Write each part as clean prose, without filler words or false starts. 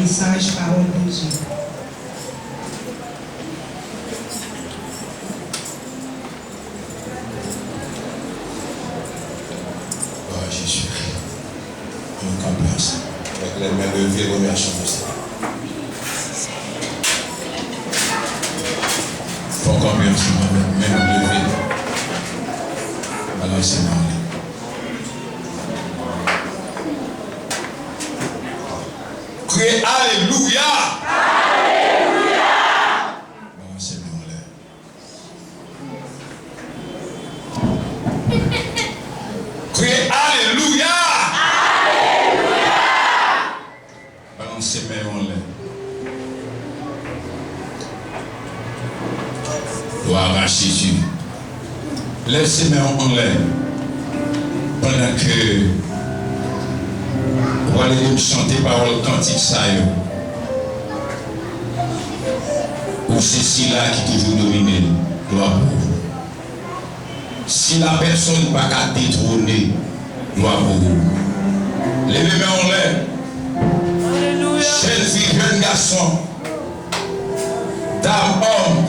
message parole de Dieu. Oh Jésus, une confiance. Avec les mains levées, remercions le Seigneur. Faut confiance avec les mains levées. Balancez-moi. Criez Alléluia. Alléluia. Balancez-moi en l'air. Criez Alléluia. Alléluia. Balancez-moi en l'air. Gloire à Jésus. Laissez-moi en l'air. Pendant que vous allez chanter parole cantique ça. Ou c'est cela qui toujours domine. Gloire pour vous. Si la personne n'a pas qu'à détrôner, gloire pour vous. Levez-moi en l'air. Jeunes filles, jeunes garçons, dames, hommes,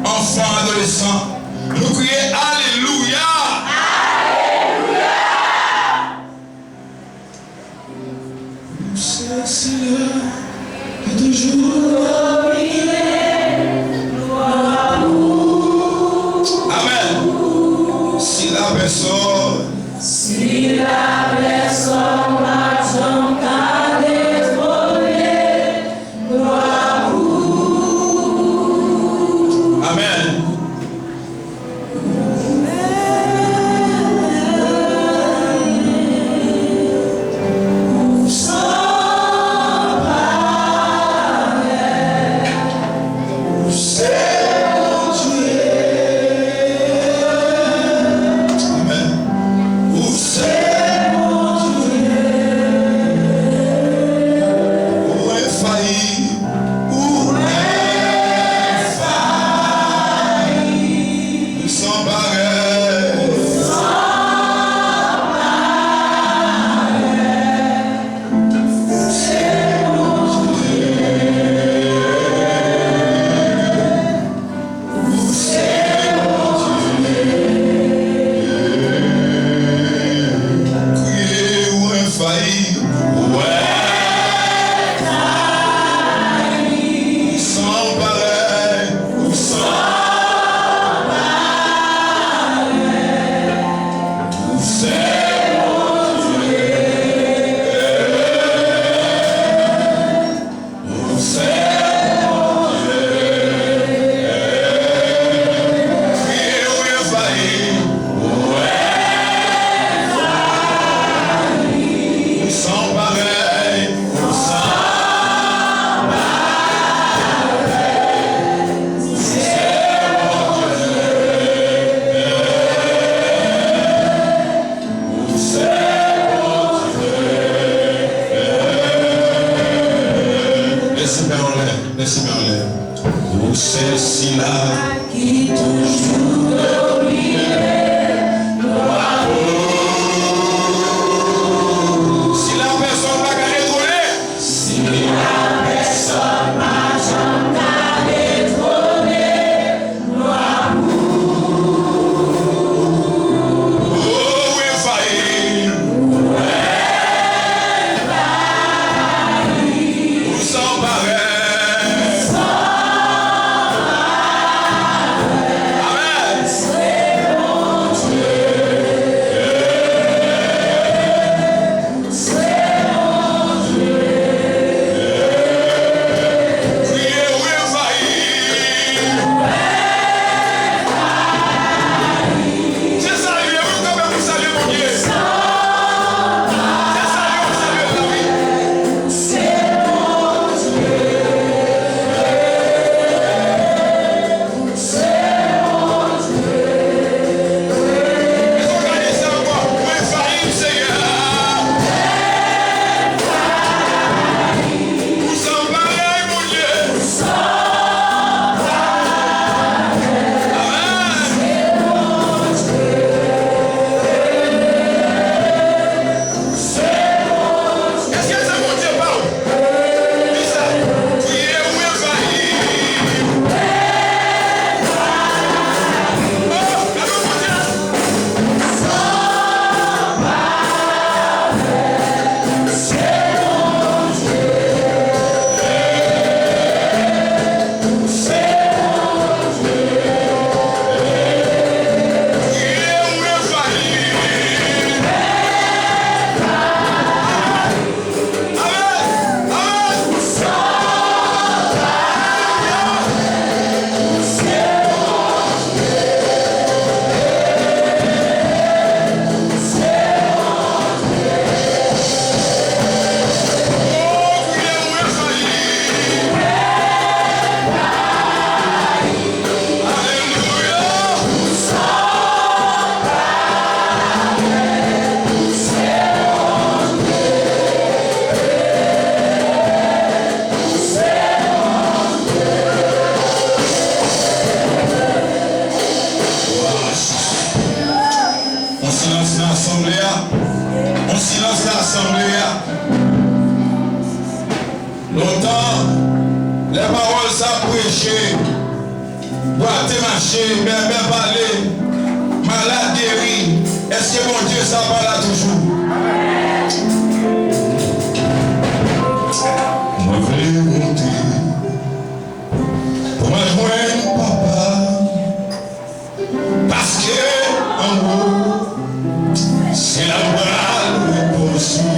enfants, adolescents, nous crions Alléluia. C'est là qui toujours Amen. Si la personne marche qu'à détrôner, gloire. Amen. Amen. Longtemps, les paroles ça prêché, boiter marcher, bien parler, malade guéri. Est-ce que mon Dieu ça va là toujours? Moi je vais monter pour me joindre papa, parce que en haut, c'est la balle possible.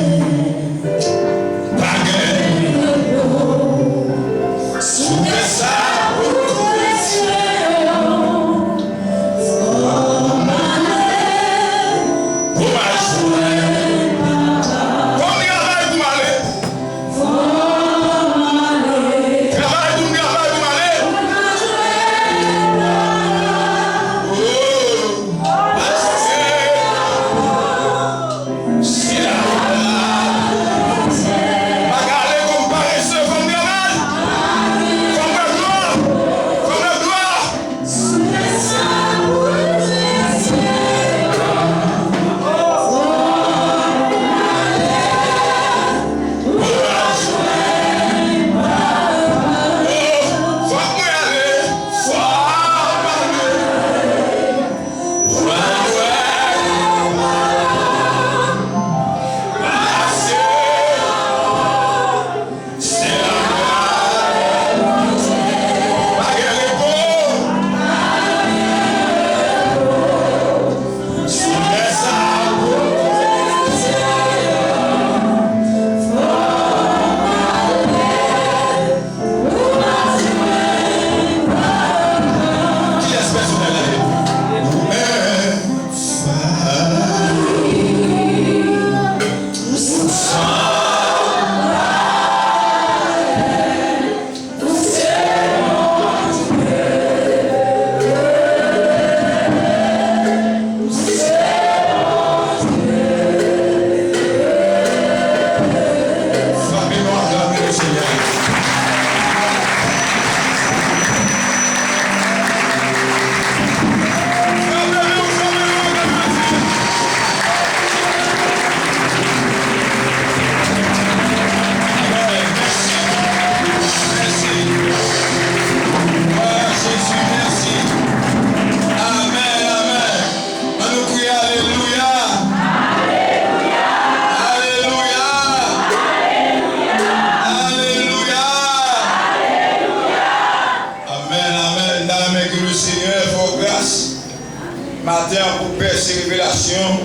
Matin pour faire ces révélations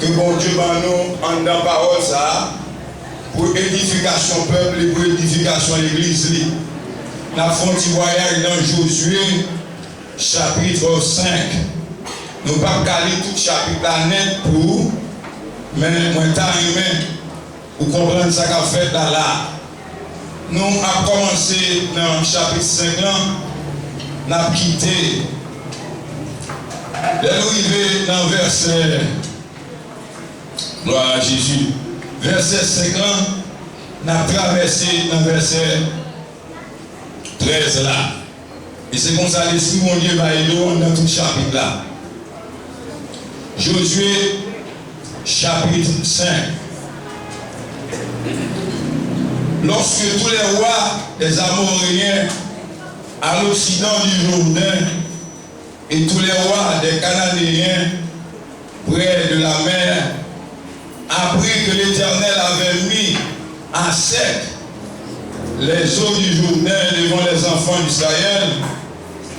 que bon Dieu va nous en dans parole ça pour édification peuple et pour édification l'église. Nous avons fait un petit voyage dans Josué chapitre 5. Nous ne pouvons pas caler tout chapitre là net pour mais moi t'arriver pour comprendre ça qu'a fait là. Nous avons commencé dans le chapitre 5 là, nous avons quitté. Nous arrivons dans le verset, gloire à Jésus, verset 5 là, nous avons traversé dans le verset 13 là. Et c'est comme ça l'Esprit mon Dieu va aider dans tout chapitre là. Josué chapitre 5. Lorsque tous les rois des Amoréens à l'occident du Jourdain et tous les rois des Cananéens près de la mer apprirent que l'Éternel avait mis à sec les eaux du Jourdain devant les enfants d'Israël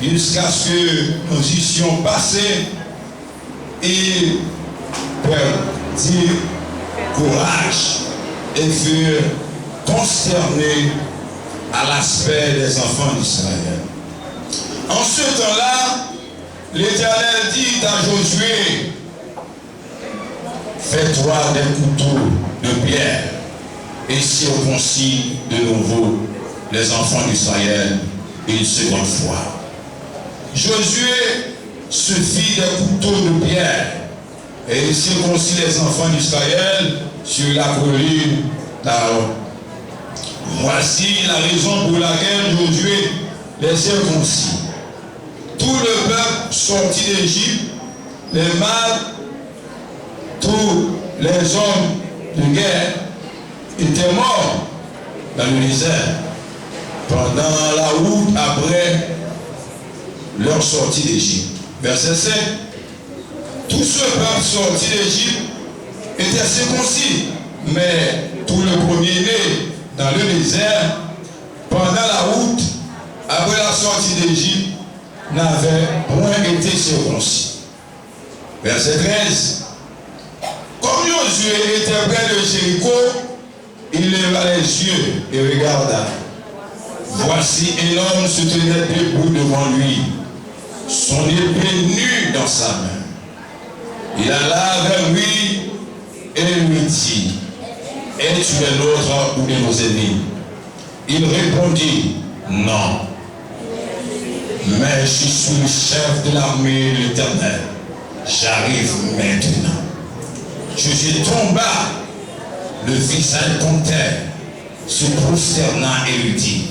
jusqu'à ce que nous eussions passé, et perdit courage et furent consternés à l'aspect des enfants d'Israël. En ce temps-là, l'Éternel dit à Josué, fais-toi des couteaux de pierre et circoncis de nouveau les enfants d'Israël une seconde fois. Josué se fit des couteaux de pierre et il circoncit les enfants d'Israël sur la colline d'Aaron. Voici la raison pour laquelle Josué les circoncis. Tout le peuple sorti d'Égypte, les mâles, tous les hommes de guerre étaient morts dans le désert, pendant la route après leur sortie d'Égypte. Verset 5. Tout ce peuple sorti d'Égypte était circoncis, mais tout le premier-né dans le désert, pendant la route après la sortie d'Égypte, n'avait point été circoncis. Verset 13. Comme Josué était près de Jéricho, il leva les yeux et regarda. Voici un homme se tenait debout devant lui, son épée nue dans sa main. Il alla vers lui et lui dit, es-tu un autre ou de nos ennemis? Il répondit, non. Mais je suis le chef de l'armée de l'Éternel. J'arrive maintenant. Josué tomba, le visage contre terre, se prosterna et lui dit,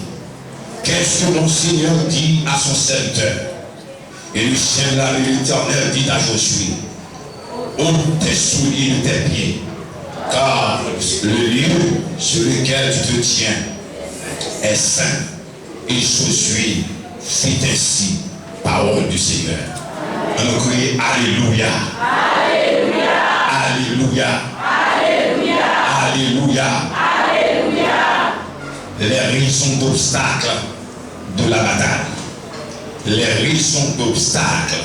qu'est-ce que mon Seigneur dit à son serviteur? Et le chef de l'armée de l'Éternel dit à Josué, ôte tes souliers de tes pieds, car le lieu sur lequel tu te tiens est saint. Et Josué fit ainsi, parole du Seigneur. On nous crie Alléluia. Alléluia. Alléluia. Alléluia. Alléluia. Alléluia. Les raisons d'obstacles de la bataille. Les raisons d'obstacles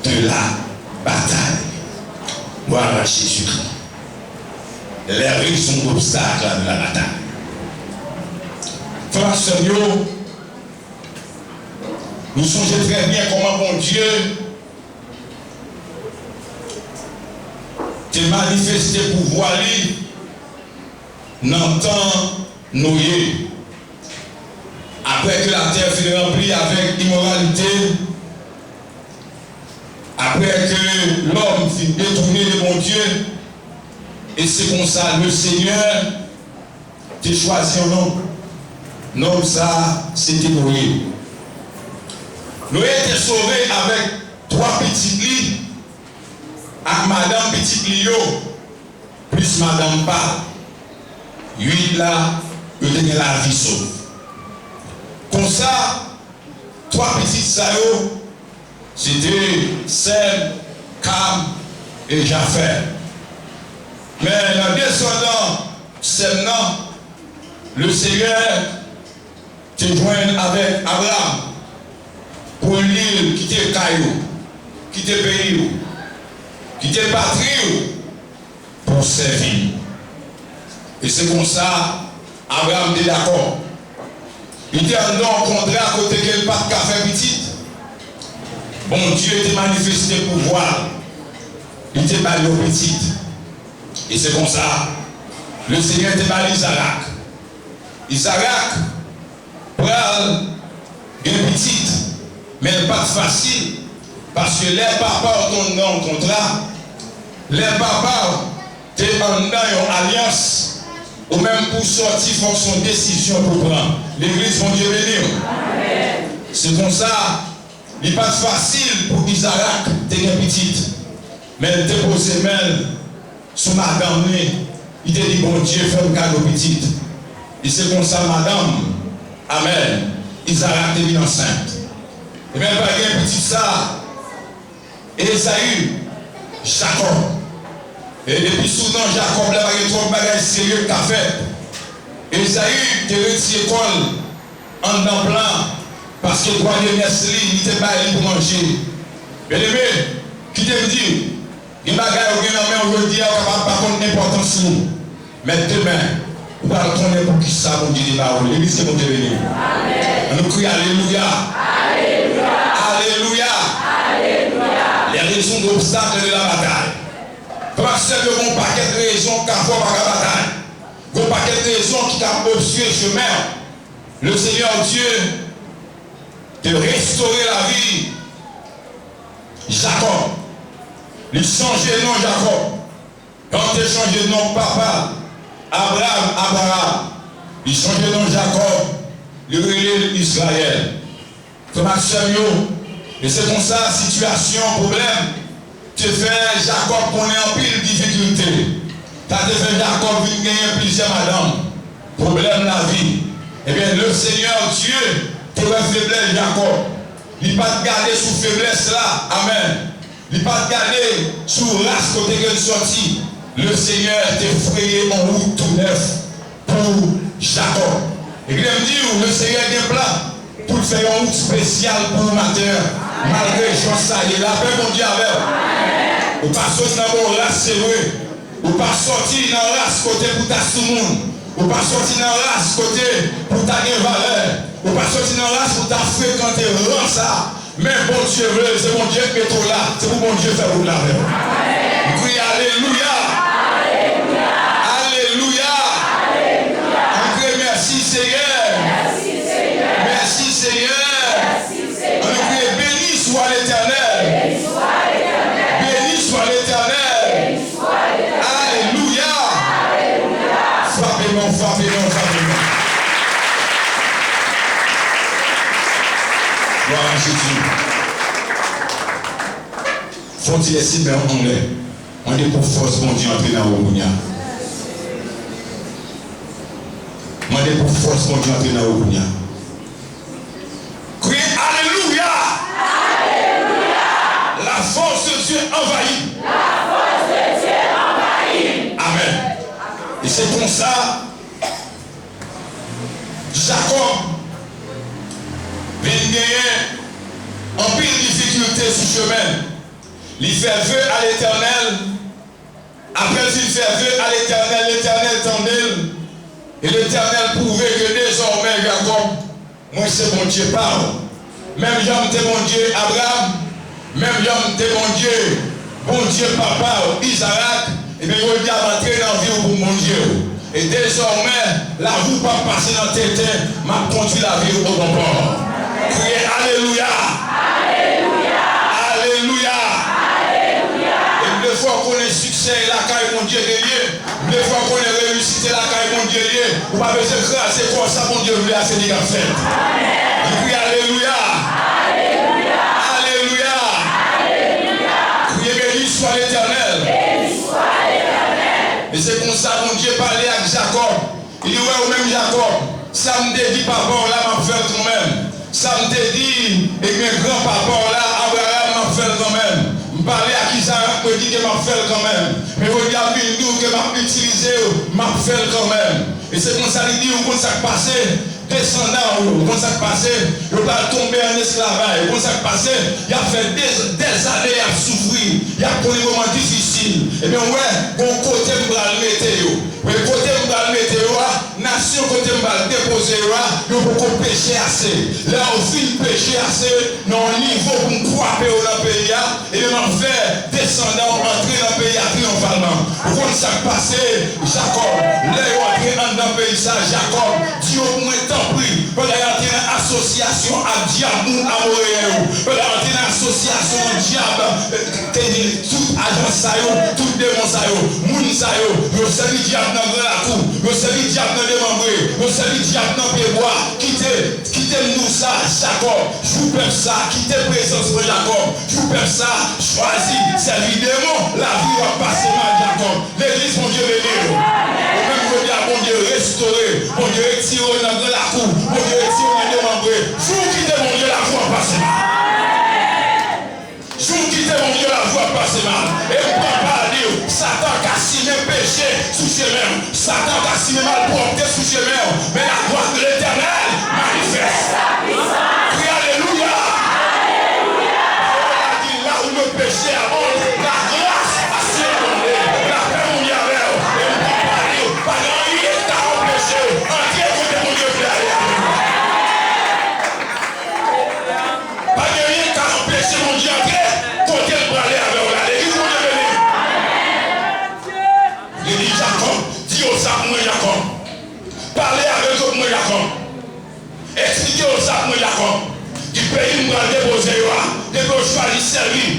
de la bataille. Voilà Jésus-Christ. Les raisons d'obstacles de la bataille. Frères et sœurs, nous songeons très bien comment mon Dieu t'est manifesté pouvoir dans le temps Noé. Après que la terre fut remplie avec immoralité, après que l'homme fut détourné de mon Dieu, et c'est comme ça le Seigneur t'a choisi un homme. L'homme ça, c'était Noé. Noé était sauvé avec 3 petits lits, avec madame petit lio, plus madame pas. 8 là, il tenait la vie sauve. Comme ça, 3 petits saillots, c'était Sem, Cam et Japhet. Mais le descendant Sem, le Seigneur te joint avec Abraham pour l'île qui était caillou, qui était pays, qui était patrie pour servir. Et c'est comme ça, Abraham était d'accord. Il était en rencontré à côté de le pas de café petit. Bon Dieu était manifesté pour voir. Il était balé au petit. Et c'est comme ça, le Seigneur était balé Isaac. Isaac, pour une petite, mais pas facile, parce que les papas ont un contrat, les papas étaient en une alliance, ou même pour sortir, font son décision pour prendre. L'église, mon Dieu béni. C'est comme ça, il n'est pas facile pour Isaac d'être petite, mais il te posé main sur madame, il te dit, bon Dieu, fais un cadeau petite. Et c'est comme ça, madame, amen, Isaac est bien enceinte. Et même pas un petit ça, Esaü, Jacob. Et depuis souvent, Jacob, là, il y a trop de bagages sérieux qu'a fait. Esaü, te retiré l'école en dans plan, parce que toi, le Nestlé, il n'était pas allé pour manger. Bien aimé, qui te dit, il y a des bagages qui sont aujourd'hui, on va pas contre l'importance de nous. Mais demain, on va retourner pour qui ça, mon Dieu, l'église est mon Dieu béni. On nous crie Alléluia. Alléluia. Alléluia. Alléluia. Les raisons d'obstacles de la bataille. Parce que il y a un paquet de raisons qui font par la bataille. Il y a un paquet de raisons qui ont obstrué le chemin. Le Seigneur Dieu de restaurer la vie. Jacob. Il changeait de nom Jacob. Quand il changeait de nom papa, Abraham. Il changeait de nom Jacob. Il relève Israël. Comme Samuel. Et c'est comme ça, situation, problème. Tu fais Jacob qu'on est en pile difficulté. Tu as fait Jacob qui gagne plusieurs madames. problème la vie, eh bien le Seigneur Dieu te va faiblesse Jacob. Il pas te garder sous faiblesse là. Amen. Il pas te garder sous race côté que sorti. Le Seigneur t'a frayé en route tout neuf pour Jacob. Et il me dit, le Seigneur a un plan pour faire une route spéciale pour le matin. Malgré Jean ça, il a fait mon Dieu avec. Ou pas sortir dans mon race, c'est vrai. Ou pas sortir dans la race côté pour ta tout le monde. Ou pas sortir dans la race côté pour ta valeur. Ou pas sortir dans la race pour ta fréquenter rend ça. Mais bon Dieu, c'est mon Dieu qui est là. C'est pour mon Dieu faire vous la même. Oui, alléluia. Alléluia. Alléluia. Merci Seigneur. Merci Seigneur. On prie, béni soit l'Éternel. Béni soit l'Éternel. Alléluia. Frappez-moi, frappez-moi, frappez-moi. Gloire à Jésus. Faut-il essayer de en anglais? On est pour force, bon Dieu, entrer dans Ogunia. On est pour force, bon Dieu, entrer dans Ogunia. Criez Alléluia! Alléluia! La force de Dieu envahit. La force de Dieu envahit. Amen. Et c'est comme ça, Jacob vient gagner en pile difficulté sur chemin. Il fait vœu à l'Éternel. Après il fait vœu à l'Éternel, l'Éternel tendait. Et l'Éternel prouvait que désormais Jacob, moi c'est mon Dieu parle. Même j'aime tes mon Dieu Abraham, même j'aime tes mon Dieu papa Isaac, et bien il a rentré dans la vie pour mon Dieu. Et désormais, la roue pas passer dans tes têtes, m'a conduit la vie au bon port. Criez Alléluia! Alléluia! Alléluia! Alléluia! Et deux fois qu'on ait succès, la caille mon Dieu lié. Deux fois qu'on ait réussi, la caille mon Dieu lié. Vous pas besoin de craser pour ça, mon Dieu voulait assez dire en fait. Criez Alléluia! Alléluia! Alléluia! Alléluia! Criez béni soit l'Éternel. Béni soit l'Éternel. Et c'est comme ça, mon Dieu parlait avec Jacob. Il dit, ouais, ou même Jacob, ça me dit, papa, là, m'a fait quand-même. Ça me dit, et mes grands-papas là, Abraham m'a fait quand même. Je parlais à qui ça me dit que m'a fait quand même. Mais regardez, nous que m'a utilisé, m'a fait quand même. Et c'est comme ça qu'il dit, où ça passé, descendant, où ça passé, il va tomber en esclavage. Où ça passé, il a fait des années à souffrir. Il a connu des moments difficiles. Et bien, ouais, bon côté, je vais le mettre. Mais côté, je vais le mettre. Nation côté mal déposé là, nous pouvons pécher assez. Là aussi pécher assez, dans le niveau pour nous frapper dans le pays et nous faire descendant entrer dans le pays triomphalement. Quand ça passé, Jacob, là il est entré dans le pays ça, Jacob, Dieu moins tant pris, il est entré dans l'association à diable à Montréal, il est entré dans l'association diable, tout agent ça tout démon ça moun ça le salut diable dans la cour, le salut diable dans vous savez, diable dans les bois, quittez-nous ça, Jacob, je vous perds ça, quittez présence de Jacob, je vous perds ça, choisis, c'est évidemment, la vie va passer mal, Jacob. L'église, mon Dieu, béni. Même vous dire, mon Dieu, restaurer, mon Dieu, retirer dans la cour, mon Dieu, retirer dans les membres. Je vous quitte, mon Dieu, la vie va passer mal. Je vous quitte, mon Dieu, la vie va passer mal. Et vous ne pas dire, Satan a signé péché sous chemin. Satan a signé mal propre sous chemin. Mais la gloire de l'Éternel manifeste. Crie Alléluia. Alléluia. On a dit là où le péché abonde, la grâce a surabondé. La paix on y avait. Et on ne peut pas dire, pas grand rien t'a empêché. Entier côté mon Dieu peut aller. Pas de rien t'a empêché mon Dieu entrer. Côté pour aller avec la l'église mon Dieu béni. Il dit Jacob, dis aux âmes moi Jacob. Parlez avec eux moi Jacob. Expliquez aux âmes moi Jacob. Du pays où on va déposer de choisir servir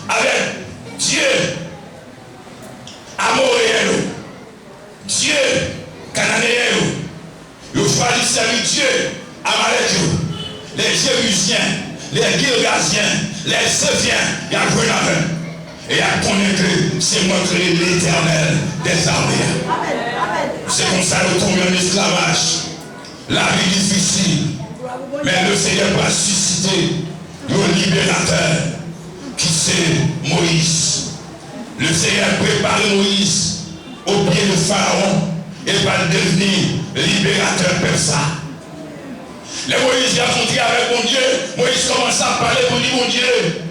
avec Dieu amoréen. Dieu cananéen. Vous choisissez servir Dieu Amalek. Les Jérusiens, les Girgasiens, les Séviens, il y a joué la main. Et à connaître que c'est moi qui est l'Éternel des armées. Amen. C'est comme ça nous tombons en esclavage. La vie difficile. Mais le Seigneur va susciter le libérateur qui c'est Moïse. Le Seigneur prépare Moïse au pied de Pharaon et va devenir libérateur persa. Les Moïse a montré avec mon Dieu. Moïse commence à parler pour dire mon Dieu.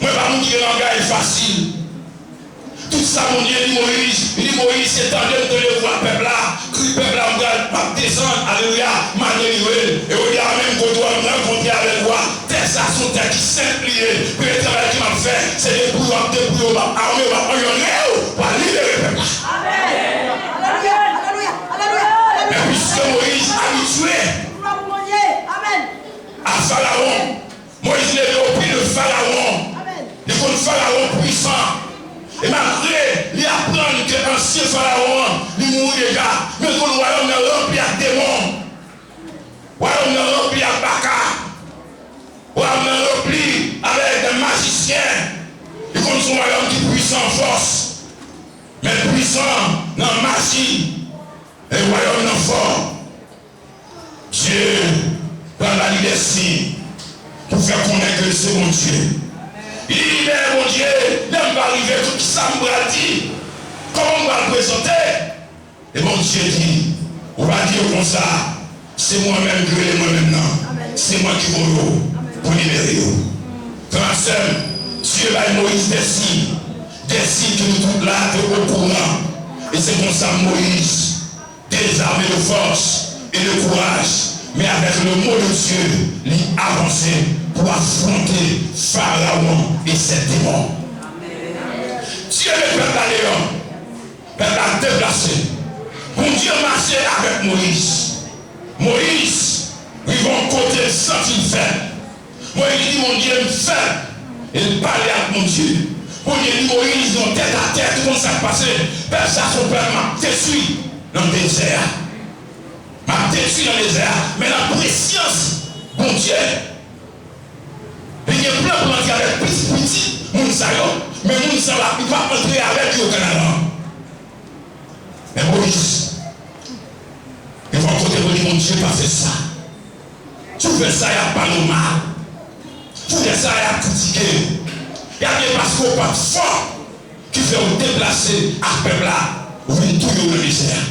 Moi, je ne vais pas vous dire langage facile. Tout ça, mon Dieu, dit Moïse, c'est en train de le voir, peuple là, que le peuple là, va descendre, alléluia, malheureux, et on dit même qu'on doit rencontrer avec moi, tes sont des qui s'impliquent, puis le travail qui m'a fait, c'est de pouvoir armer, pour libérer le peuple. Amen. Alléluia, alléluia. Mais puisque Moïse habitué à Pharaon, Moïse est au pied de Pharaon, il faut le Pharaon puissant. Et malgré, il apprend que l'ancien Pharaon, il mourit déjà. Mais que le royaume est rempli à démons. Le royaume est rempli à Baka. Le royaume est rempli avec des magiciens. Il compte son royaume qui est puissant en force. Mais puissant dans la magie. Et le royaume est fort. Dieu prend la leadership pour faire connaître que c'est mon Dieu. Il dit, mon Dieu, n'aime pas arriver tout ça me dit. Comment on va le présenter? Et mon Dieu dit, on va dire comme ça, c'est moi-même qui vais moi-même non. C'est moi qui vais pour libérer. Frère et sœur, Dieu va Moïse des signes que nous tous là au courant. Et c'est comme ça Moïse, désarmé de force et de courage, mais avec le mot de Dieu, il avançait pour affronter Pharaon et ses démons. Dieu le peuple à Léon, peuple a déplacé. Bon Dieu marchait avec Moïse. Moïse, ils vont côté sans qu'il fait. Moïse dit mon Dieu me fait. Il parlait avec mon Dieu. Mon Dieu dit Moïse, ils ont tête à tête, comment ça passe? Peuple ça son peuple m'a détruit dans le désert. M'a détruit dans le désert. Mais la préscience, mon Dieu, il y a plein de gens qui avec petit, mais moun sa va, il va entrer avec eux au Canada. Mais Moïse, ils vont côté de mon Dieu pas fait ça. Tu fais ça, il n'y a pas de mal. Tu fais ça, il y a critiqué. Il y a des passeports pas forts qui font déplacer à peuple là, ou une touille au ministère.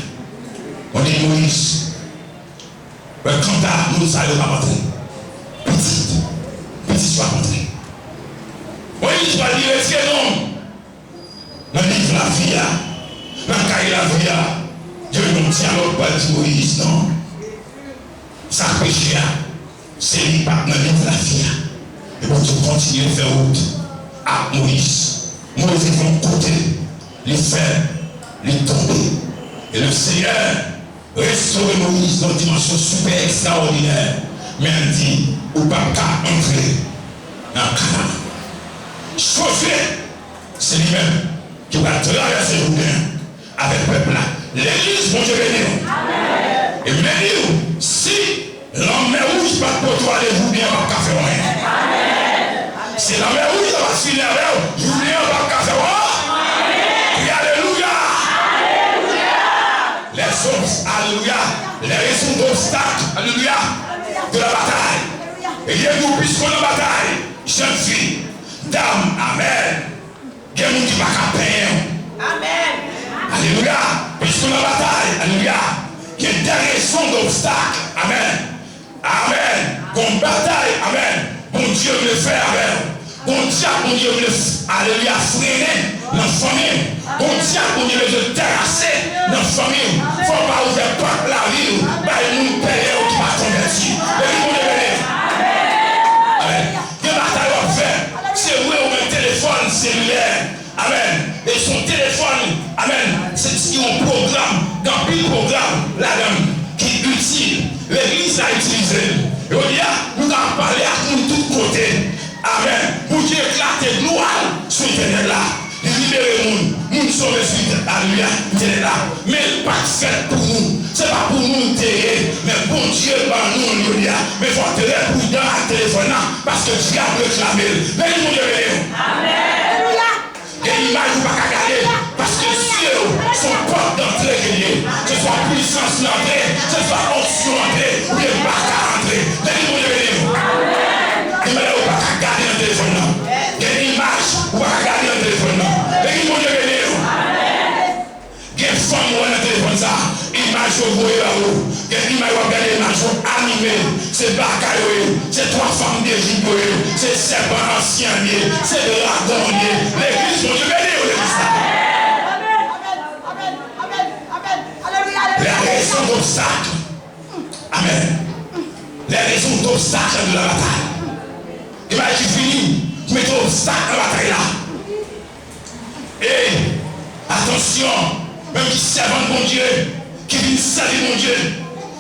On dit Moïse, quand nous allons pas rentrer, petit soit rentré. Moïse va dire, est-ce que non? Dans le livre la vie, dans le cahier la vie, Dieu ne tient pas de Moïse, non. Ça péché, c'est lui pas dans le livre la vie. Et bon, Dieu continue de faire route à Moïse. Moïse est de côté, les faire, les tomber. Et le Seigneur restaure Moïse dans une dimension super extraordinaire. Mais il dit, ou pas qu'à entrer dans le Canaan. Josué, c'est lui-même qui va traverser le Jourdain avec le peuple là. L'église, mon Dieu béni. Et béni, si l'homme rouge pas pour toi, les Jourdains va pas faire rien. Si l'homme rouge va se finir avec vous, Jourdain va pas faire rien. Et alléluia. Les autres, alléluia. Les raisons d'obstacles, alléluia, de la bataille. Et il y a nous, puisqu'on est en bataille, jeune fille, dame, amen. Il y a nous qui ne va pas payer. Amen. Alléluia. Puisqu'on est en bataille, alléluia. Il y a des raisons d'obstacles, amen. Amen. Qu'on bataille, amen. Bon Dieu veut le faire, amen. Bon Dieu veut le, alléluia, freiner dans la famille. Bon Dieu veut le terrasser dans la famille. Il ne faut pas ouvrir pas la vie, nous payer qui va convertir. Amen. Il y a une bataille à faire. C'est vrai, on met un téléphone cellulaire. Amen. Et son téléphone, amen, c'est un programme, dans le programme, là-dedans, qui est utile. L'église a utilisé. Et on dit, nous avons parlé à nous de tous côtés. Amen. Pour Dieu éclater gloire sur l'éternel là. Libérer nous. Nous sommes suite. Alléluia. Il est là. Mais pas fait pour nous. C'est pas pour nous terrer. Mais bon Dieu, nous, nous, mais il faut être prudent à téléphone là. Parce que Dieu a réclamé. Mais nous, nous, amen. Et l'image, vous ne pouvez pas regarder. Parce que Dieu, son porte d'entrée, soit puissance l'entrée, ce soit onction l'entrée, ou bien pas qu'à entrer. L'église mon Dieu béni. Il m'a dit, pas qu'à garder le téléphone là. Il y a une image, ou pas qu'à garder le téléphone là. L'église mon Dieu béni. Il y a une femme dans le téléphone ça. Image au bout et là-haut. Il y a une image où regarder l'image animée. C'est bakaïoé. C'est trois femmes d'Égypte. C'est serpent ancien. C'est dragon. L'église mon Dieu béni. Les raisons d'obstacle. Amen. Les raisons d'obstacle de la bataille. Il m'a dit fini. Mettez obstacle dans la bataille là. Et attention, même qui servent mon Dieu, qui viennent servir mon Dieu.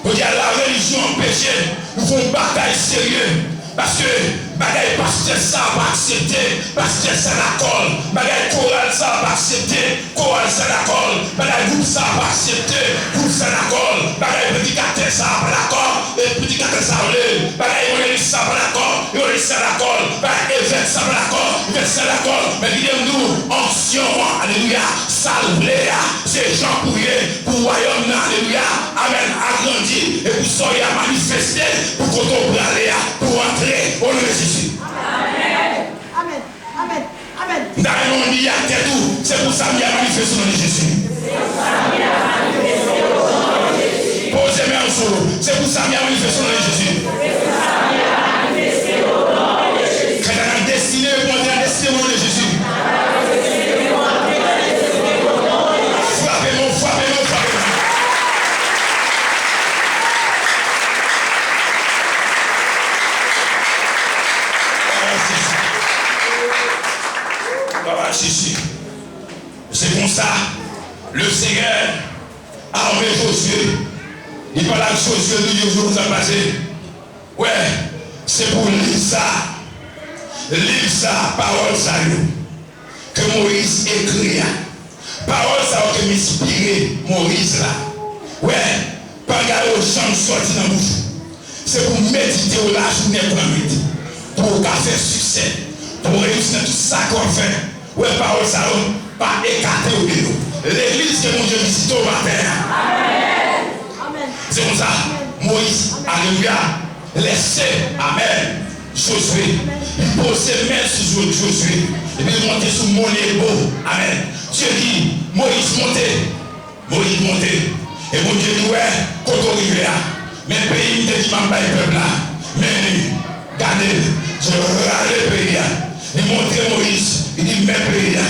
Regarde la religion en péché. Nous faisons une bataille sérieuse. Parce que bagaille pasteur ça va accepter, pasteur ça d'accord, bagaille chorale ça va accepter, chorale ça d'accord, bagaille groupe ça va accepter, groupe ça d'accord, bagaille prédicateur ça va d'accord, et prédicateur ça va bagaille évangéliste ça va d'accord, évangéliste ça d'accord, bagaille évêque ça va d'accord, évêque ça d'accord, mais dis-nous, onction, alléluia, salvé, c'est Jean Pouillet, pour royaume, alléluia, amen, agrandi, et pour soyez à manifester, pour qu'on tombe aller, pour entrer. Au nom de Jésus. Amen. Amen. Amen. Amen. Dans le monde, il y a tout. C'est pour ça qu'il y a manifesté au nom de Jésus. Posez-moi en dessous. C'est pour ça qu'il y a manifesté au nom de Jésus. Quand on a destiné, on a destiné au nom de Jésus. Frappez-moi, frappez-moi, frappez-moi. C'est comme ça, le Seigneur a envoyé Josué. Il parle à Josué de jours nous a passé. Ouais, c'est pour lire ça, parole ça, que Moïse écrit. Parole ça qui m'inspire Moïse là. Ouais, pas garder au champ sorti dans la bouche. C'est pour méditer au la journée pour faire succès, pour réussir tout ça qu'on fait. Ouais, parole ça, pas écarté au délo. L'église que mon Dieu visite au matin. Amen. C'est comme ça. Moïse, alléluia. Laissez, amen. Josué. Il pose ses mains sur Josué. Et puis il monte sur mon ébo. Amen. Dieu dit, Moïse montez. Moïse montez. Et mon Dieu dit, ouais, quand on arrive là, mais le pays ne dit pas le peuple là. Mais regardez, je regarde le pays là. Il montre Moïse. Il dit, mais pays là.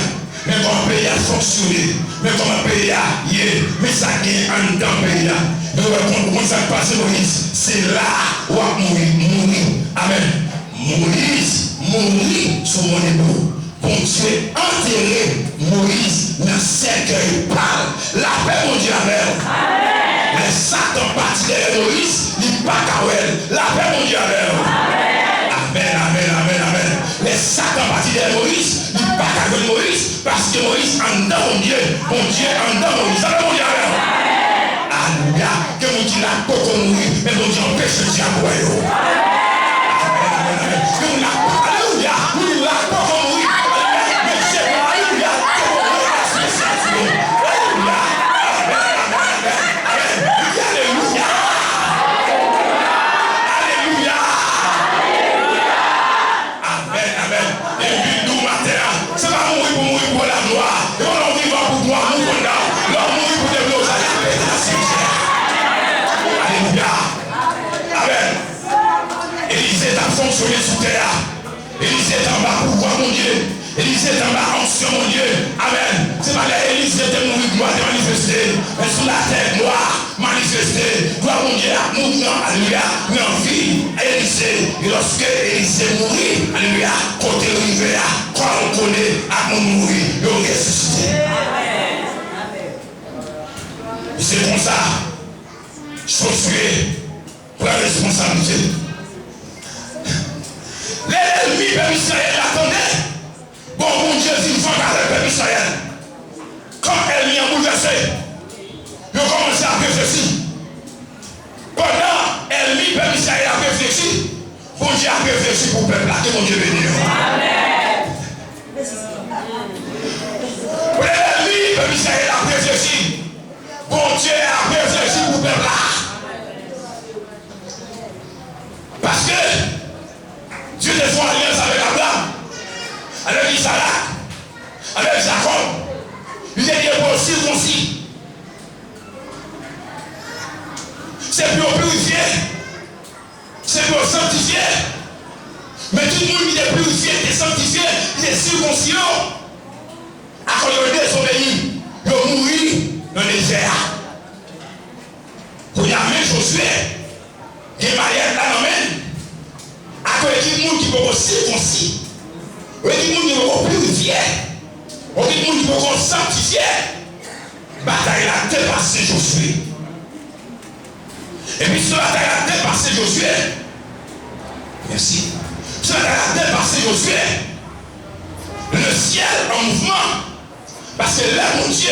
Mais comment le pays a fonctionné, mais comment le pays a yé, mais ça gagne en dedans le pays là. Mais comment ça passe Moïse, c'est là où on mourir. Amen. Moïse mourit sur mon épaule. Bon Dieu enterré Moïse dans le cercueil parle. La paix mon Dieu avec. Mais Satan parti derrière Moïse, il n'est pas Kawel. La paix mon Dieu avec. Amen, amen, amen, amen. Les Satan parti derrière Moïse, il n'est pas Kawel Moïse, parce que Moïse en dedans mon Dieu en dedans Moïse. Ça mon Dieu avec. Alléluia. Que mon Dieu n'a pas qu'on mourir, mais mon Dieu empêche le diable. Amen, amen, amen. Que mon Dieu alléluia. Il n'a pas qu'on mourir. Fonctionner sous terre. Élisée est en bas pour voir mon Dieu. Élisée est en bas onction mon Dieu. Amen. C'est pas l'Élisée de mourir, gloire de manifester. Mais sous la terre, gloire manifester. Gloire mon Dieu, mouvement, alléluia. Mais en vie, Élisée. Et lorsque Élisée mourit, alléluia, côté rivière, quand on connaît, à mon mourir, il va ressusciter. C'est comme ça. Josué pour la responsabilité. L'ennemi peuple Israël l'attendait. Bon Dieu dit, il faut garder le peuple Israël. Quand l'ennemi a bouleversé, il a commencé à réfléchir. Pendant l'ennemi peuple Israël a réfléchi, bon Dieu a réfléchi pour le peuple là. Que mon Dieu bénisse. Amen. L'ennemi peuple Israël a réfléchi. Bon Dieu a réfléchi. Dieu te fait alliance avec Abraham, avec Isaac, avec Jacob. Il est pour circoncis. C'est pour purifier. C'est pour sanctifier. Mais tout le monde qui est purifié, qui est sanctifié, il est circoncis. À cause de désobéi, il mourir dans le désert. Il y a même Josué, qui est marié là dans même. À cause de tout le monde qui peut circoncis. Il y a tout le monde qui peut purifier. Il y a tout le monde qui peut sanctifier. Bataille a dépassé Josué. Et puis ce bataille a dépassé Josué. Merci. Ce bataille a dépassé Josué. Le ciel en mouvement. Parce que là, mon Dieu,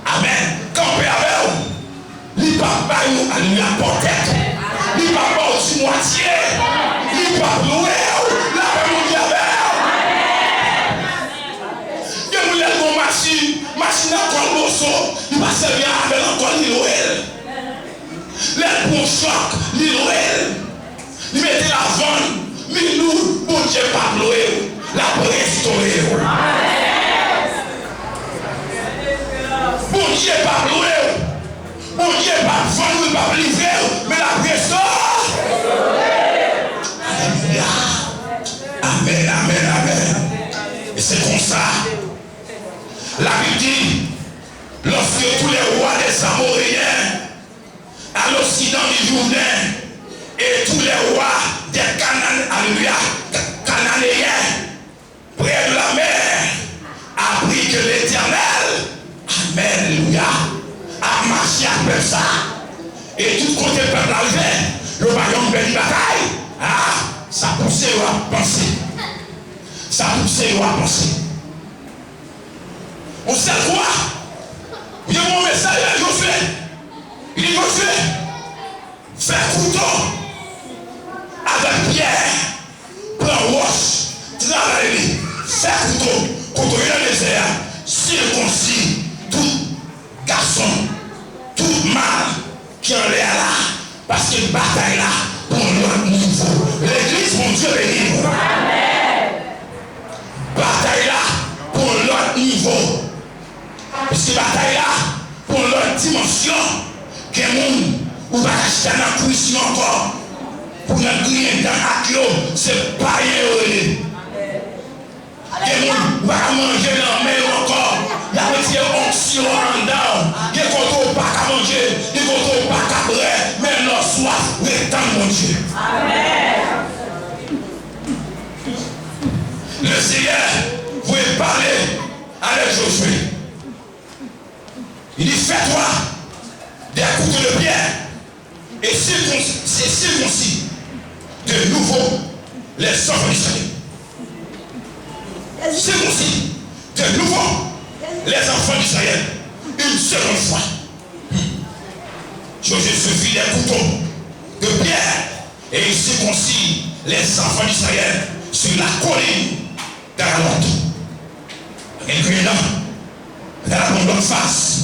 amen, campé avec vous. Il ne va pas nous allumer la porte. Il ne va pas au moitié. Il ne va pas louer. Là, mon Dieu, avec vous. Il y a une machine à quoi le il va servir avec encore l'île. Les bons chocs, l'île. Il mettait la vente. Mais nous, bon Dieu, pas louer. La restaurer. Bon Dieu pas louer, bon Dieu pas vendre, pas livrer, mais la restaure. Alléluia. Amen, amen, amen. Et c'est comme ça. La Bible dit, lorsque tous les rois des Amoréens, à l'occident du Jourdain, et tous les rois des Cananéens, près de la mer, apprit que l'Éternel, alléluia, a marché après ça. Et tout côté peuple arrivé, le royaume de bataille, ça poussait à penser. Ça poussait à penser. On sait quoi? Il y a mon message à Josué. Il dit Josué, fais couteau avec pierre, prends roche, travaille, fais couteau dans le désert, circoncis. Tout garçon, tout mâle qui en est là, parce qu'il bataille là pour notre niveau. L'église, mon Dieu, béni. Bataille là pour notre niveau. Parce qu'il bataille là pour notre dimension. Que monde ou va acheter dans la cuisine encore. Pour notre grille dans l'akio, c'est pas rien. Que monde va manger dans la main encore. Il y a des onction en dedans. Il y a des gens qui pas qu'à manger. Il y a des gens qui pas qu'à boire. Mais leur soif rétend mon Dieu. Amen. Le Seigneur voulait parler avec Josué. Il dit fais-toi des couteaux de pierre et circoncis de nouveau les enfants d'Israël. Circoncis de nouveau les enfants d'Israël, une seconde fois. Josué se fit des couteaux de pierre et il circoncit les enfants d'Israël sur la colline d'Ararat. Quelqu'un dans la bonne face.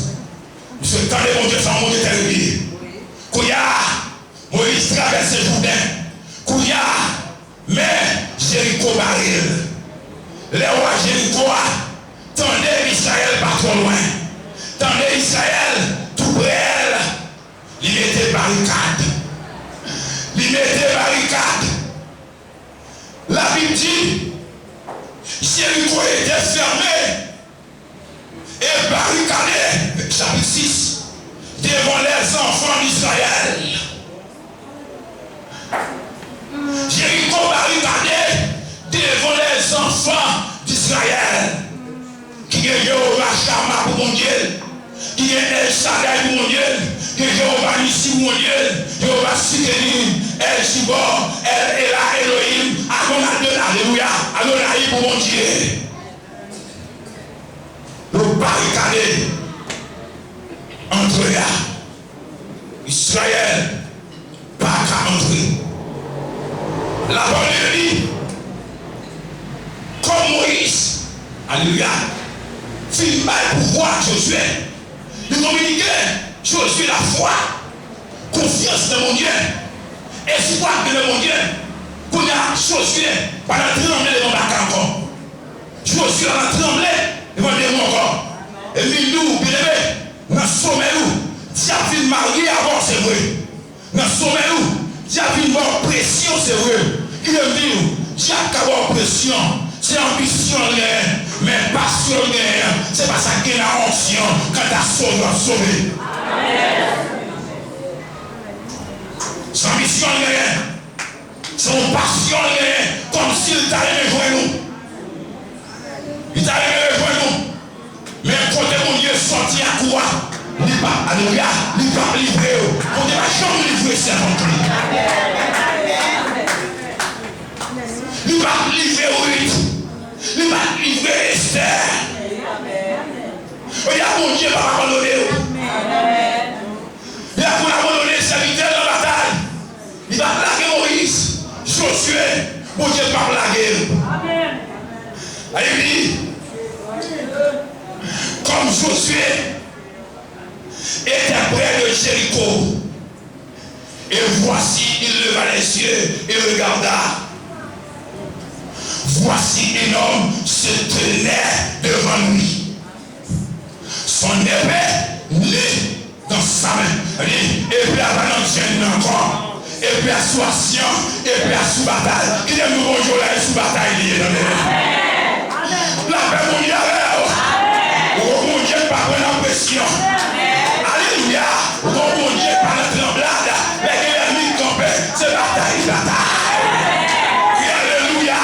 Ce temps de mon Dieu, sans mon Dieu terrible. Kouya, Moïse traverse le Jourdain. Kouya, mais Jéricho baril. Les rois Jéricho. Tendez Israël pas trop loin. Tendez Israël tout près. Il mettait barricade. Il mettait barricade. La Bible dit, Jéricho était fermé et barricadé, chapitre 6, devant les enfants d'Israël. Jéricho barricadé devant les enfants d'Israël. Qui est Jéhovah Shama pour mon Dieu, qui est El Shaddai pour mon Dieu, qui est Jéhovah Nissi pour mon Dieu, Jéhovah Sikeni, El Shibor, El Ela Elohim, Adonai, alléluia, Adonai pour mon Dieu. Le barricade entre là, Israël, pas qu'à entrer. La bonne dit, comme Moïse, alléluia, film pour voir Josué, de communiquer Josué la foi, confiance dans mon Dieu, espoir de mon Dieu, Qu'on a Josué, pendant trembler devant Bac encore. Josué a tremblé devant le démon encore. Et puis nous, bien aimé, dans le sommet, nous, diable vient marier avant, c'est vrai. Dans le sommet, nous, diable vient avoir pression, c'est vrai. Il est venu, diable qui a avoir pression. C'est ambition, mais passion, c'est pas ça qui est la onction quand tu as sauvé. C'est ambition, c'est une passion, comme s'il t'allait rejoindre nous. Il t'allait rejoindre nous. Mais quand mon Dieu sorti à quoi? Il n'est pas, alléluia, il n'est pas livré. On ne va jamais livrer ses rencontres. Il va livrer Ruth. Il va livrer Esther. Regarde mon Dieu va abandonner. Il va abandonner ses serviteurs dans la bataille. Il va plaguer Moïse. Josué, mon Dieu va plaguer. Allez, comme Josué était près de Jéricho. Et voici, il leva les yeux et regarda. Voici un homme se tenait devant lui. Son épée lit dans sa main. Et puis à la encore. Et puis à soation. Et puis à sous bataille. Il est nouveau jour là sous bataille. Il est dans les la paix mondiale. Oh mon Dieu, pas prendre pression. Alléluia. Oh mon Dieu, pas la tremblade. Mais qu'il est mis campé. C'est bataille, bataille. Alléluia.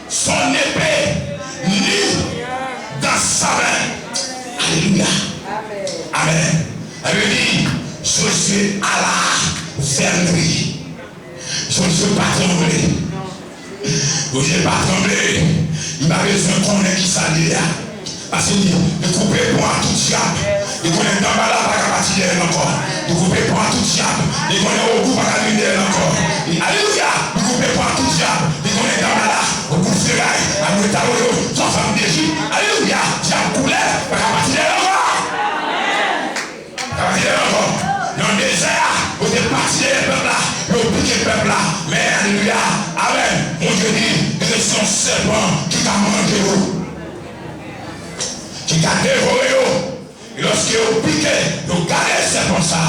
Son épée lit dans sa main. Alléluia. Amen. Elle lui dit, Josué alla vers lui. Josué pas tremblé. Josué pas tremblé. Il m'a besoin qu'on ait qui s'allie là. Parce qu'il dit, de couper pour un tout diable. Il connaît dans la pas qu'à partir d'elle encore. De couper pour un tout diable. Il connaît au bout pas qu'à l'une d'elle encore. Alléluia. De couper pour un tout diable. Il connaît dans la au bout de ferraille. À nous établir, sans femme d'Égypte. Alléluia. Diable coulait pas qu'à partir d'elle encore. Qu'à partir d'elle encore. Dans le désert, vous êtes parti des peuples là. Vous piquez le peuple là. Mais alléluia. Amen. Mon Dieu dit, c'est son serpent qui t'a mangé vous. Qui t'a dévoré vous. Et lorsque vous piquez, vous gardez le serpent ça.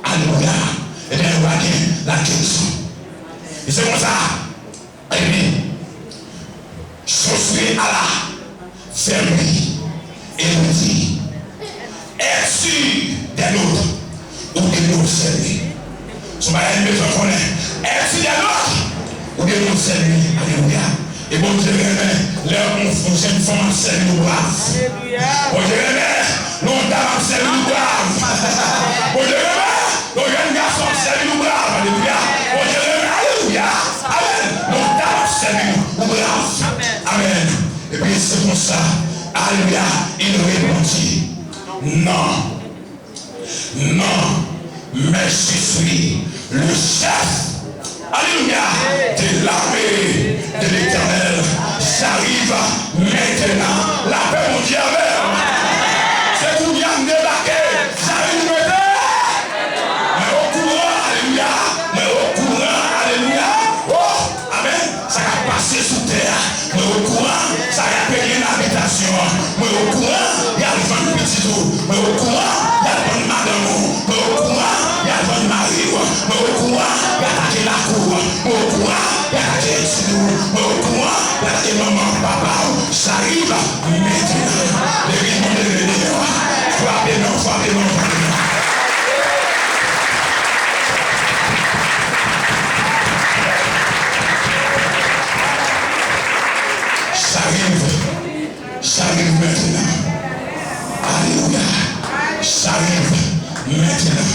Alléluia. Et bien vous avez la guérison. Et c'est comme ça. Et puis, Josué alla vers lui et lui dit, es-tu des nôtres ou des nôtres servir? Son mari me fait connaître. Es-tu des nôtres ou des nôtres servir? Alléluia. Et bon Dieu, on fonctionne femme servir nous brave. Bon Dieu, longtemps servir nous brave. Bon Dieu, nos jeunes garçons servir nous brave. Alléluia. Bon Dieu, alléluia. Amen. Longtemps servir nous brave. Amen. Et puis c'est comme ça. Alléluia. Il répondit, non. Non. Mais je suis le chef, alléluia, de l'armée de l'Éternel. J'arrive maintenant. La paix mondiale. C'est pour bien débarquer. J'arrive maintenant. Mais au courant, alléluia. Mais au courant, alléluia. Oh, amen. Ça va passer sous terre. Mais au courant, ça va payer l'habitation. Mais au courant, il y a le vent de petit eau. Mais au courant, il y a le vent de madame. Mais au courant, il y a le vent de Marie. Mais au courant, il y a attaqué la cour. Mais au courant, il y a attaqué les sous. Mais au courant, il y a attaqué maman, papa. J'arrive maintenant. Les rimons de l'ennemi. Frappez non, frappez non, frappez non. J'arrive maintenant. Alléluia. J'arrive maintenant.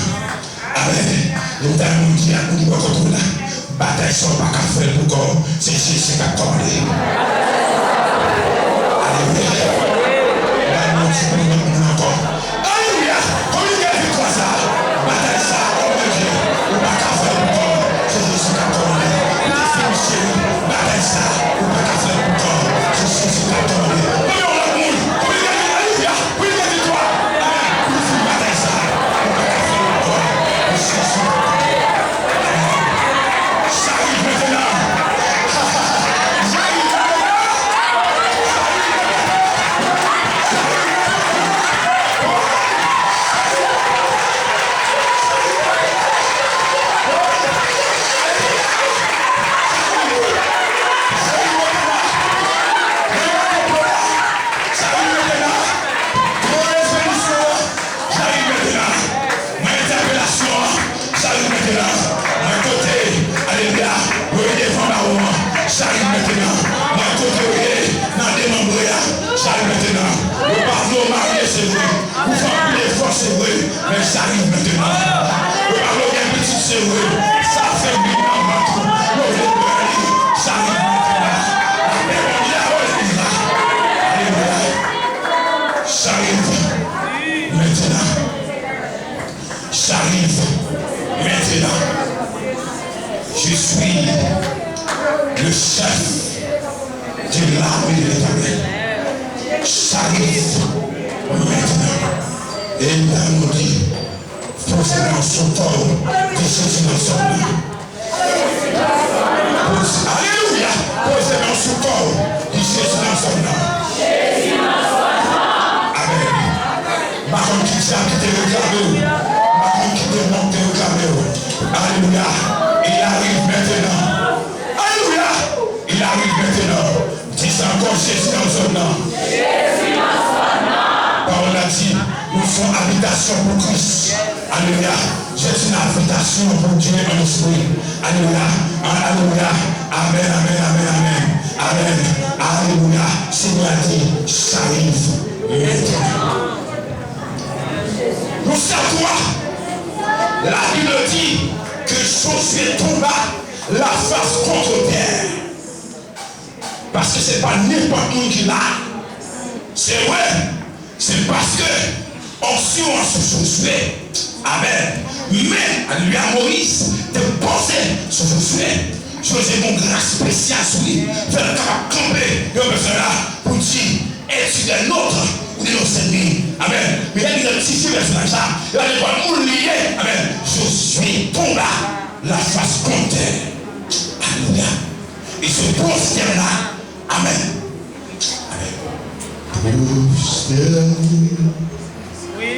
Amen. Le temps dit à nous de là. Bataille sur pas qu'à faire pour corps. C'est Jésus qui a commandé. Alléluia. Alléluia. Comme il y a vu quoi ça? Bataille ça, oh mon Dieu. Ou pas qu'à faire pour corps. C'est Jésus qui a commandé. Bataille ça, ou pas qu'à faire pour corps. C'est Jésus qui a commandé. vrai. Ça fait du mal maintenant. Ça arrive maintenant. Ça arrive maintenant. Ça arrive maintenant. Je suis le chef de l'armée de l'Éternel. Ça arrive maintenant. Et il nous dit, posez dans son corps, que Jésus dans son âme. Alléluia. Posez dans son corps, que Jésus dans son âme. Amen. Maman qui t'a quitté le cadeau. Maman qui te monte le cadeau. Alléluia. Il arrive maintenant. Alléluia. Il arrive maintenant. Dis encore Jésus dans son âme. Jésus dans son âme. Parole a dit, nous sommes habitation pour Christ. Alléluia. C'est une habitation pour Dieu en esprit. Alléluia. Alléluia. Amen, amen, amen, amen. Amen. Alléluia. Seigneur dit, ça arrive maintenant. Nous savons quoi? La Bible dit que Josué tomba la face contre terre. Parce que ce n'est pas n'importe qui l'a. C'est vrai. C'est parce que on suit sur Josué. Amen. Mais, alléluia, Moïse te posait sur Josué. Josué mon grâce spéciale sur lui. Faire camper le personne là pour dire, es-tu des nôtres ou de nos ennemis? Amen. Mais il a identifié le personnage là. Il a dit, pour lier. Amen. Josué tomba la face contre terre. Alléluia. Et ce postère là. Amen. Amen. Oui.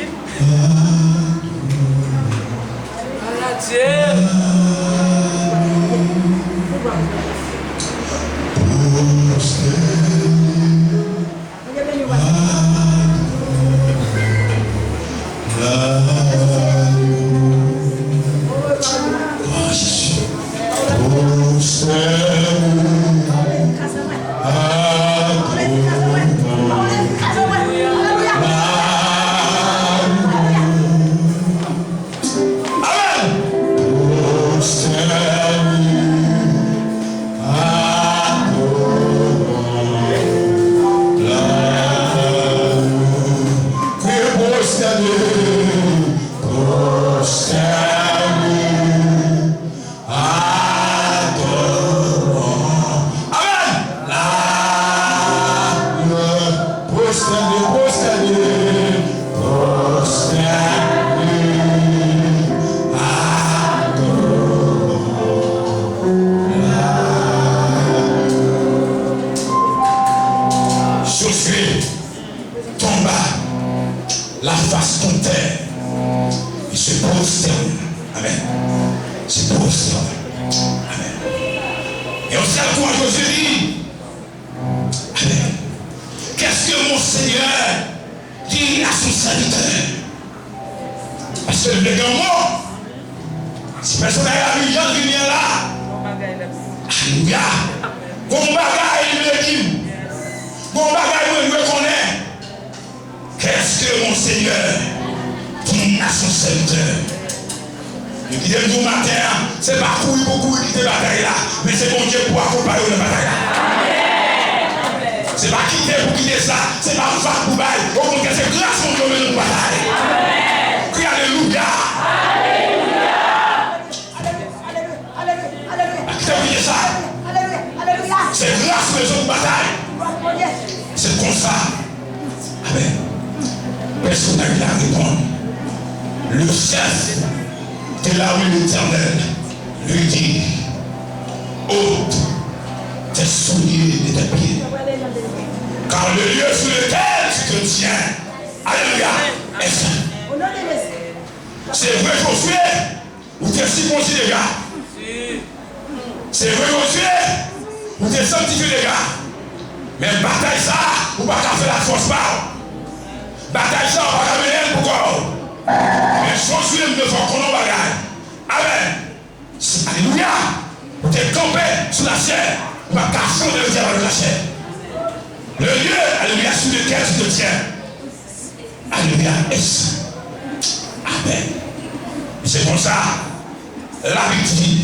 l'habitude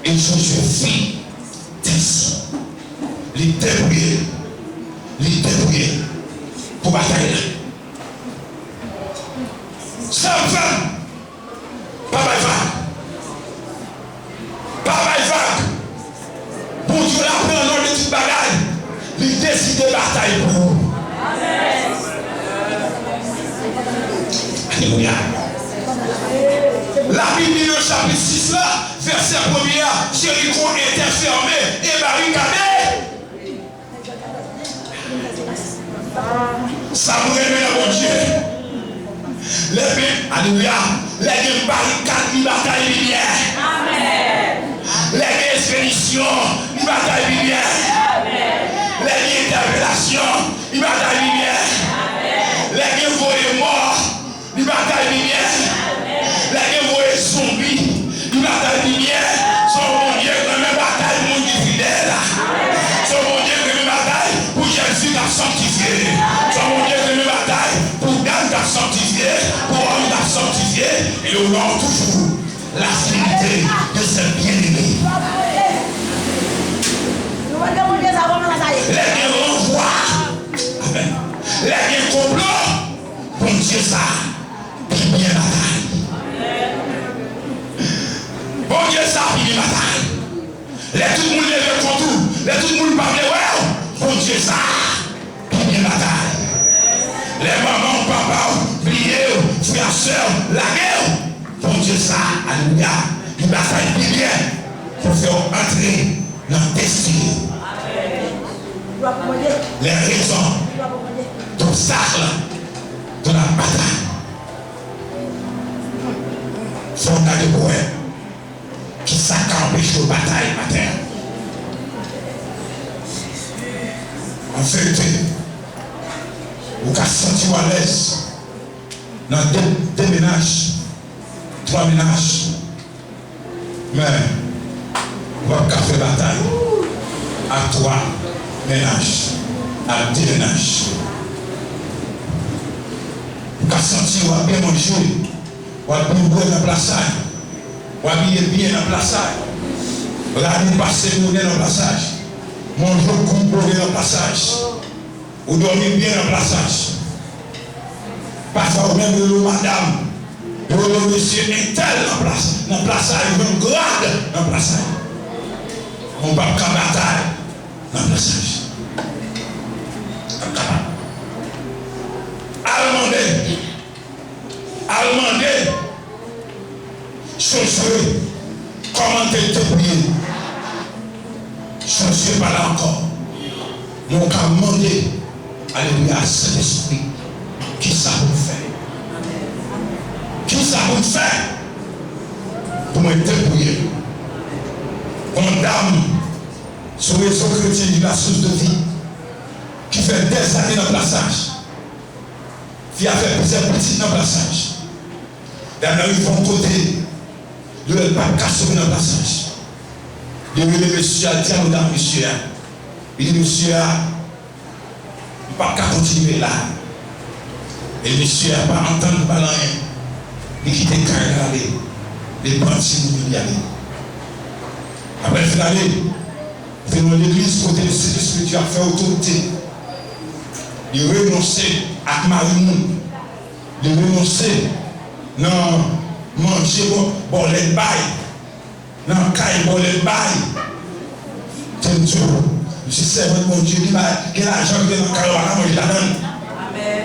et Josué fit ainsi. Les débrouiller pour batailler. Ça va, pas vague. Pour Dieu la prend dans de toute bagaille, il décide de bataille pour vous. Alléluia. La Bible dit dans le chapitre 6 là, verset 1er, Jéricho était fermé et barricadé. Ça vous révèle mon Dieu. Alléluia. Les barricades, les batailles bien. Amen. Les expéditions, les batailles bien. Amen. Les interpellations, les batailles bien. Les voyés morts, les batailles bien. Les voyés zombies, les batailles bien. Son mon Dieu, la même bataille, mon Dieu fidèle. Son mon Dieu, la même bataille pour Jésus t'a sanctifié. Son mon Dieu, la même bataille pour Dan t'a sanctifié, pour homme t'a sanctifié. Et nous aurons toujours la finité de ce bien-aimé. Les bien renvoient. Amen. Les bien complots. Bon Dieu, ça. Bien bataille. Bon Dieu, ça. Bien bataille. Les tout le monde lève contre tout. Les tout le monde parle. Ouais. Bon Dieu, ça. Bien bataille. Les mamans, papas, pliés, frères, sœurs, la guerre. Bon Dieu, ça. Alléluia. Une bataille bien pour faire entrer dans le destin. Les raisons d'obstacles de la bataille sont dans des poèmes qui s'accomplissent de bataille matin. En vérité, vous avez senti à l'aise dans deux ménages, 3 ménages, mais vous avez fait bataille à 3 ménages, à 2 ménages. Vous avez senti, vous avez bien mangé, vous avez bien boire dans la plaçage, vous avez bien dans la plaçage, vous avez passé dans le plaçage, manger couper dans le plaçage, vous dormez bien dans le plaçage. Parfois, vous même le madame, le monsieur est tel dans le plaçage, il veut grade dans le plaçage. On ne va pas bataille dans le plaçage. Allemandé, Josué, comment te prier? Josué pas là encore. Mon cas demandé, alléluia, cet esprit, qui ça vous fait? Qui ça vous fait? Pour me débrouiller. Condamne sur les réseau chrétien de la source de vie, qui fait des années dans le plaçage, qui a fait plusieurs petits dans le plaçage. D'ailleurs, ils vont côté, ils ne veulent pas casser dans le plaçage. Il dit, le monsieur a dit, madame, monsieur, il dit, monsieur, il ne peut pas continuer là. Et le monsieur n'a pas entendu parler rien. Il quitte le carré aller. Les bandits nous y aller. Après le final, dans l'église, côté de ce spirituel a fait autorité. Il renonçait à Marie-Moun. Il renonçait non manger bon les bails. Non caille bon les bails. C'est Dieu. Je suis servant de mon Dieu qui a l'argent qui est dans le caille à manger la donne. Amen.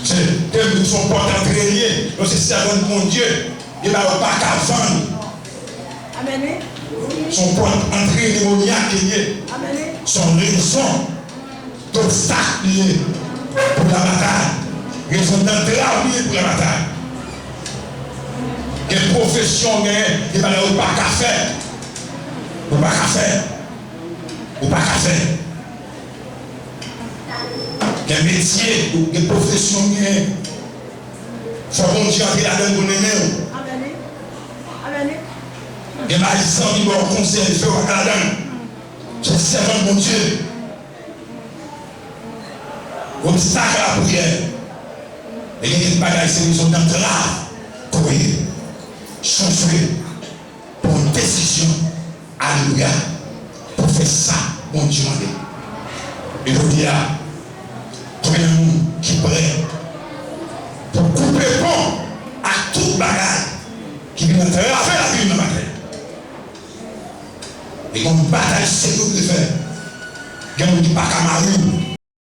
C'est son porte entraîné. Donc c'est servant de mon Dieu. Il n'a pas qu'à vendre. Amen. Son porte entraîné démoniaque. Son raison d'obstacle pour la bataille. Raison d'entrave pour la bataille. Quelle profession il n'a pas qu'à faire. Ou pas qu'à faire. Ou pas qu'à faire. Quel métier ou quelle profession il y a. Faut qu'on dise qu'il y a des bonnes amen. Amen. Il y a des gens qui vont conseiller de faire un Canada. Je suis servant de mon Dieu. Obstacle à la prière. Et il y a des bagages, c'est une zone d'entrave pour oui, changer pour une décision, alléluia, pour faire ça, bon Dieu m'a dit. Et je dis là, combien de monde qui prêt pour couper pont à tout bagage qui vient de faire la vie de ma terre. Et comme bataille, c'est ce que vous devez faire. Il y a un qui pas qu'à marier.